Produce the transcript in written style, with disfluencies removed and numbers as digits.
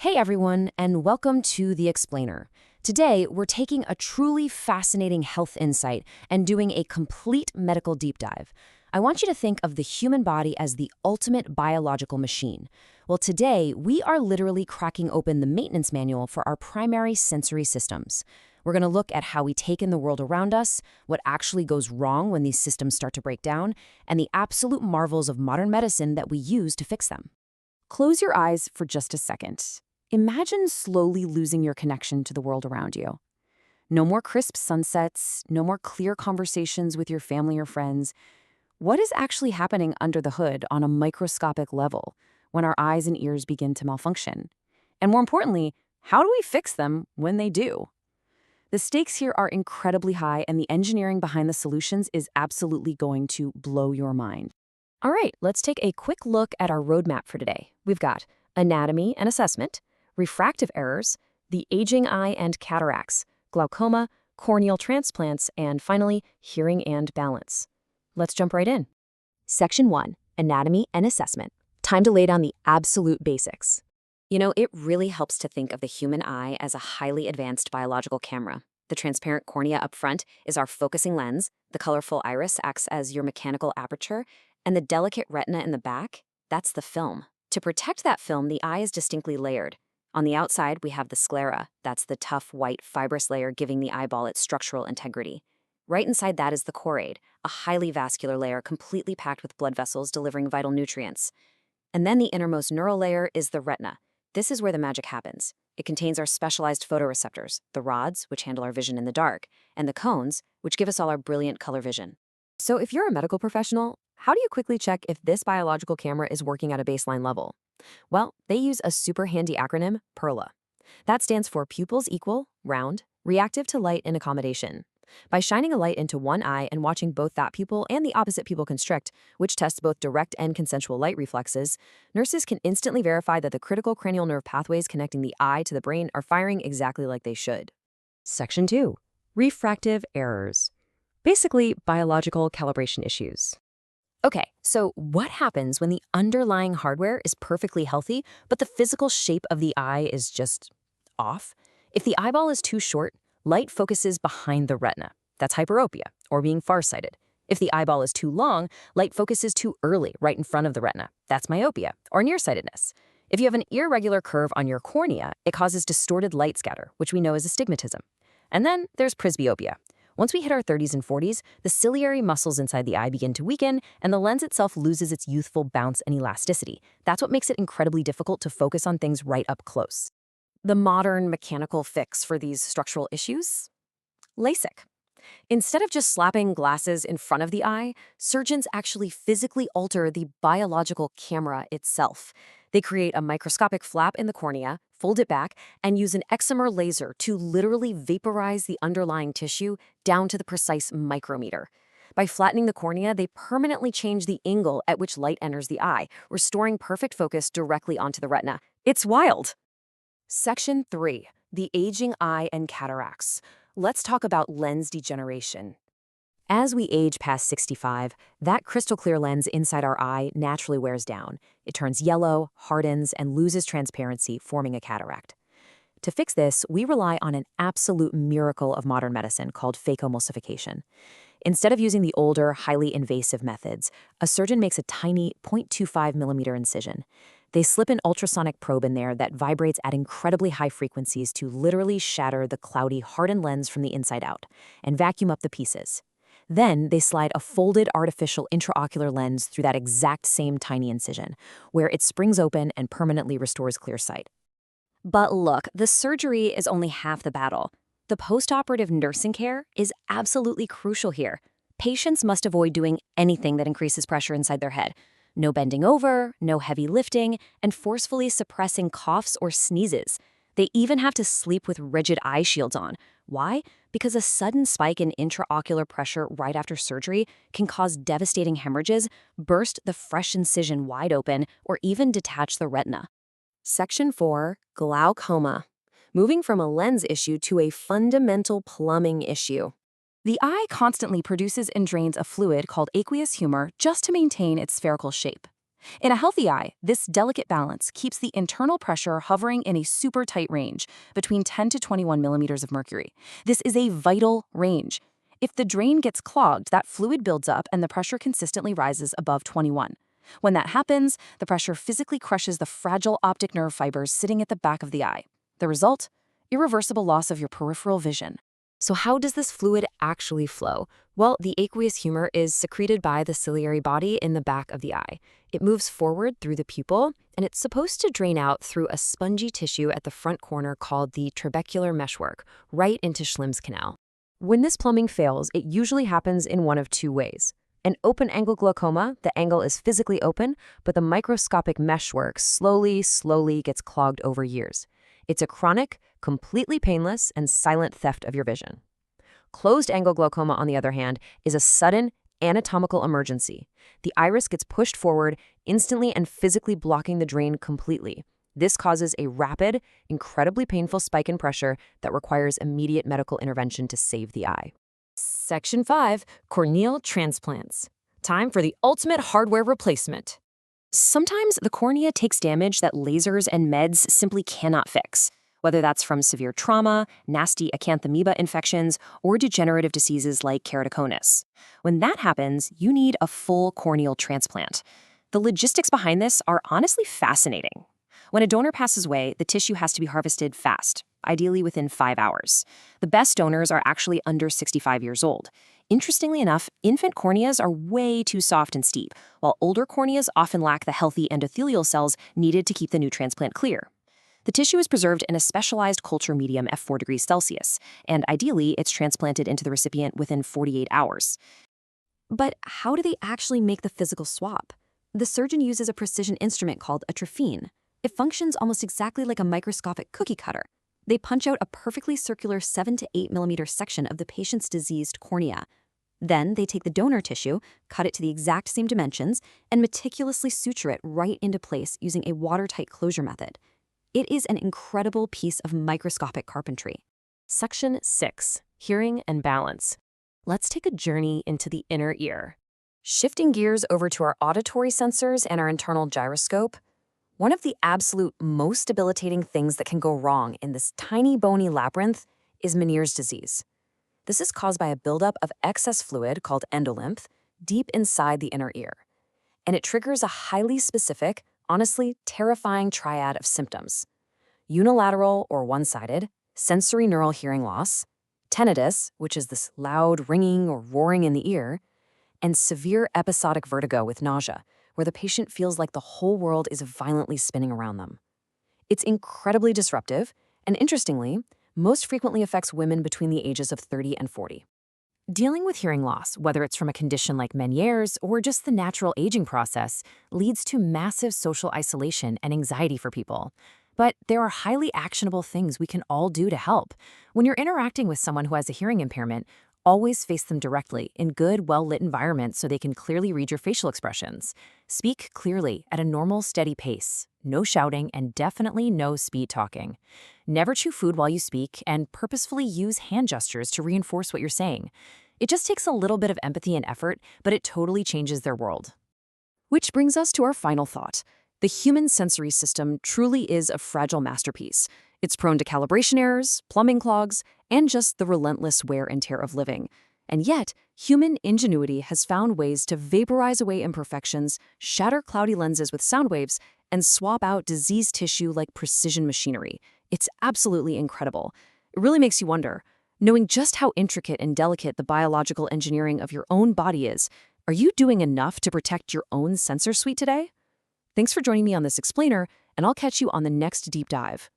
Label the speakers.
Speaker 1: Hey everyone, and welcome to The Explainer. Today, we're taking a truly fascinating health insight and doing a complete medical deep dive. I want you to think of the human body as the ultimate biological machine. Well, today, we are literally cracking open the maintenance manual for our primary sensory systems. We're going to look at how we take in the world around us, what actually goes wrong when these systems start to break down, and the absolute marvels of modern medicine that we use to fix them. Close your eyes for just a second. Imagine slowly losing your connection to the world around you. No more crisp sunsets, no more clear conversations with your family or friends. What is actually happening under the hood on a microscopic level when our eyes and ears begin to malfunction? And more importantly, how do we fix them when they do? The stakes here are incredibly high, and the engineering behind the solutions is absolutely going to blow your mind. All right, let's take a quick look at our roadmap for today. We've got anatomy and assessment, refractive errors, the aging eye and cataracts, glaucoma, corneal transplants, and finally, hearing and balance. Let's jump right in. Section 1, Anatomy and Assessment. Time to lay down the absolute basics. You know, it really helps to think of the human eye as a highly advanced biological camera. The transparent cornea up front is our focusing lens, the colorful iris acts as your mechanical aperture, and the delicate retina in the back, that's the film. To protect that film, the eye is distinctly layered. On the outside, we have the sclera. That's the tough, white, fibrous layer giving the eyeball its structural integrity. Right inside that is the choroid, a highly vascular layer completely packed with blood vessels delivering vital nutrients. And then the innermost neural layer is the retina. This is where the magic happens. It contains our specialized photoreceptors, the rods, which handle our vision in the dark, and the cones, which give us all our brilliant color vision. So if you're a medical professional, how do you quickly check if this biological camera is working at a baseline level? Well, they use a super handy acronym, PERLA. That stands for pupils equal, round, reactive to light and accommodation. By shining a light into one eye and watching both that pupil and the opposite pupil constrict, which tests both direct and consensual light reflexes, nurses can instantly verify that the critical cranial nerve pathways connecting the eye to the brain are firing exactly like they should. Section 2, Refractive Errors. Basically, biological calibration issues. Okay, so what happens when the underlying hardware is perfectly healthy, but the physical shape of the eye is just off? If the eyeball is too short, light focuses behind the retina. That's hyperopia, or being farsighted. If the eyeball is too long, light focuses too early, right in front of the retina. That's myopia, or nearsightedness. If you have an irregular curve on your cornea, it causes distorted light scatter, which we know as astigmatism. And then there's presbyopia. Once we hit our 30s and 40s, the ciliary muscles inside the eye begin to weaken, and the lens itself loses its youthful bounce and elasticity. That's what makes it incredibly difficult to focus on things right up close. The modern mechanical fix for these structural issues? LASIK. Instead of just slapping glasses in front of the eye, surgeons actually physically alter the biological camera itself. They create a microscopic flap in the cornea, fold it back, and use an excimer laser to literally vaporize the underlying tissue down to the precise micrometer. By flattening the cornea, they permanently change the angle at which light enters the eye, restoring perfect focus directly onto the retina. It's wild! Section 3, the aging eye and cataracts. Let's talk about lens degeneration. As we age past 65, that crystal clear lens inside our eye naturally wears down. It turns yellow, hardens, and loses transparency, forming a cataract. To fix this, we rely on an absolute miracle of modern medicine called phacoemulsification. Instead of using the older, highly invasive methods, a surgeon makes a tiny 0.25 millimeter incision. They slip an ultrasonic probe in there that vibrates at incredibly high frequencies to literally shatter the cloudy, hardened lens from the inside out and vacuum up the pieces. Then they slide a folded artificial intraocular lens through that exact same tiny incision, where it springs open and permanently restores clear sight. But look, the surgery is only half the battle. The postoperative nursing care is absolutely crucial here. Patients must avoid doing anything that increases pressure inside their head. No bending over, no heavy lifting, and forcefully suppressing coughs or sneezes. They even have to sleep with rigid eye shields on. Why? Because a sudden spike in intraocular pressure right after surgery can cause devastating hemorrhages, burst the fresh incision wide open, or even detach the retina. Section 4, Glaucoma. Moving from a lens issue to a fundamental plumbing issue. The eye constantly produces and drains a fluid called aqueous humor just to maintain its spherical shape.
Speaker 2: In a healthy eye, this delicate balance keeps the internal pressure hovering in a super tight range, between 10 to 21 millimeters of mercury. This is a vital range. If the drain gets clogged, that fluid builds up and the pressure consistently rises above 21. When that happens, the pressure physically crushes the fragile optic nerve fibers sitting at the back of the eye. The result? Irreversible loss of your peripheral vision.
Speaker 1: So how does this fluid actually flow? Well, the aqueous humor is secreted by the ciliary body in the back of the eye. It moves forward through the pupil, and it's supposed to drain out through a spongy tissue at the front corner called the trabecular meshwork, right into Schlimm's canal. When this plumbing fails, it usually happens in one of two ways. An open-angle glaucoma, the angle is physically open, but the microscopic meshwork slowly gets clogged over years. It's a chronic, completely painless, and silent theft of your vision. Closed-angle glaucoma, on the other hand, is a sudden, anatomical emergency. The iris gets pushed forward, instantly and physically blocking the drain completely. This causes a rapid, incredibly painful spike in pressure that requires immediate medical intervention to save the eye. Section 5, corneal transplants. Time for the ultimate hardware replacement. Sometimes the cornea takes damage that lasers and meds simply cannot fix, whether that's from severe trauma, nasty acanthamoeba infections, or degenerative diseases like keratoconus. When that happens, you need a full corneal transplant. The logistics behind this are honestly fascinating. When a donor passes away, the tissue has to be harvested fast, ideally within 5 hours. The best donors are actually under 65 years old. Interestingly enough, infant corneas are way too soft and steep, while older corneas often lack the healthy endothelial cells needed to keep the new transplant clear. The tissue is preserved in a specialized culture medium at 4 degrees Celsius, and ideally, it's transplanted into the recipient within 48 hours. But how do they actually make the physical swap? The surgeon uses a precision instrument called a trephine. It functions almost exactly like a microscopic cookie cutter. They punch out a perfectly circular 7 to 8 millimeter section of the patient's diseased cornea. Then they take the donor tissue, cut it to the exact same dimensions, and meticulously suture it right into place using a watertight closure method. It is an incredible piece of microscopic carpentry. Section 6, hearing and balance. Let's take a journey into the inner ear. Shifting gears over to our auditory sensors and our internal gyroscope, one of the absolute most debilitating things that can go wrong in this tiny bony labyrinth is Meniere's disease. This is caused by a buildup of excess fluid called endolymph deep inside the inner ear, and it triggers a highly specific, honestly terrifying triad of symptoms: unilateral or one-sided, sensory neural hearing loss, tinnitus, which is this loud ringing or roaring in the ear, and severe episodic vertigo with nausea, where the patient feels like the whole world is violently spinning around them. It's incredibly disruptive, and interestingly, most frequently affects women between the ages of 30 and 40. Dealing with hearing loss, whether it's from a condition like Meniere's or just the natural aging process, leads to massive social isolation and anxiety for people. But there are highly actionable things we can all do to help. When you're interacting with someone who has a hearing impairment, always face them directly in good, well-lit environments so they can clearly read your facial expressions. Speak clearly at a normal, steady pace. No shouting and definitely no speed talking. Never chew food while you speak and purposefully use hand gestures to reinforce what you're saying. It just takes a little bit of empathy and effort, but it totally changes their world. Which brings us to our final thought. The human sensory system truly is a fragile masterpiece. It's prone to calibration errors, plumbing clogs, and just the relentless wear and tear of living. And yet, human ingenuity has found ways to vaporize away imperfections, shatter cloudy lenses with sound waves, and swap out diseased tissue like precision machinery. It's absolutely incredible. It really makes you wonder, knowing just how intricate and delicate the biological engineering of your own body is, are you doing enough to protect your own sensor suite today? Thanks for joining me on this explainer, and I'll catch you on the next deep dive.